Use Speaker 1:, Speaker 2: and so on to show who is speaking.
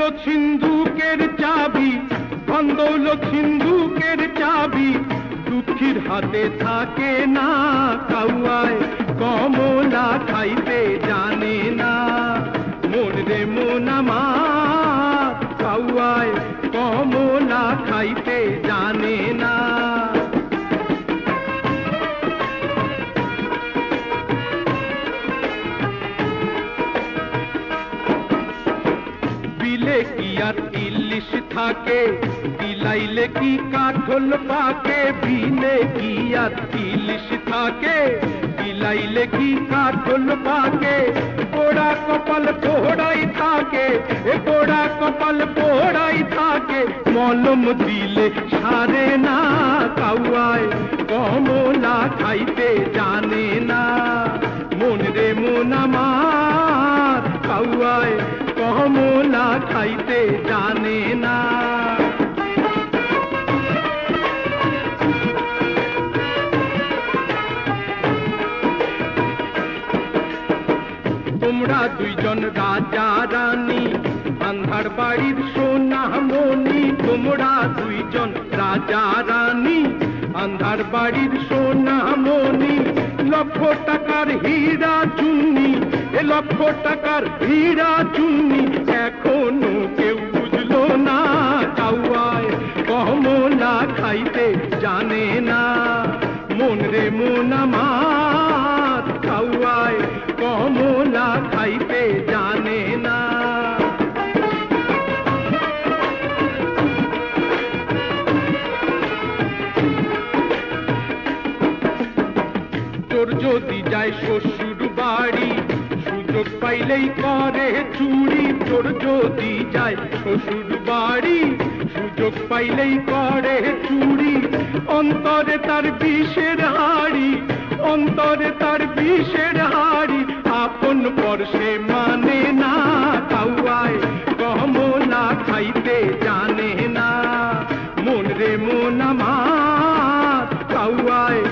Speaker 1: দৌলত সিন্ধুকের চাবি, ধন দৌলত সিন্ধুকের চাবি, দুঃখীর হাতে থাকে না। কাউয়ায় কমলা খাইতে জানে না, মন রে মন আমার কাউয়ায় কমলা খাইতে জানে না। বিলে কি আর ইলিশ থাকে, বিলাইলে কি কাঠল পাকে। বিলে কি আর ইলিশ থাকে, বিলাইলে কি কাঠল পাকে। পোড়া কপাল পোড়াই থাকে, এ পোড়া কপাল পোড়াই থাকে, মলম দিলে সারে না। কাউয়ায় কমলা খাইতে জানে না, মন রে মন আমার কাউয়ায় কমলা খাইতে জানে না। তোমরা দুইজন রাজা রানী, আন্ধার বাড়ির সোনা মনি। তোমরা দুইজন রাজা রানী, আন্ধার বাড়ির সোনা মনি। লক্ষ টাকার হীরা চুন্নি, এ লক্ষ টাকার হীরা চুন্নি, এখনো কেউ বুঝলো না। কাউয়ায় কমলা খাইতে জানে না, মন রে মন আমার কাউয়ায় কমলা খাইতে জানে না। তোর যদি যায় শ্বশুর বাড়ি, সুযোগ পাইলেই করে চুরি। তোর যদি যায় শ্বশুর বাড়ি, সুযোগ পাইলেই করে চুরি। অন্তরে তার বিষের হাড়ি, অন্তরে তার বিষের হাড়ি, আপন পর সে মানে না। কাউয়ায় কমলা খাইতে জানে না, মন রে মন আমার কাউয়ায়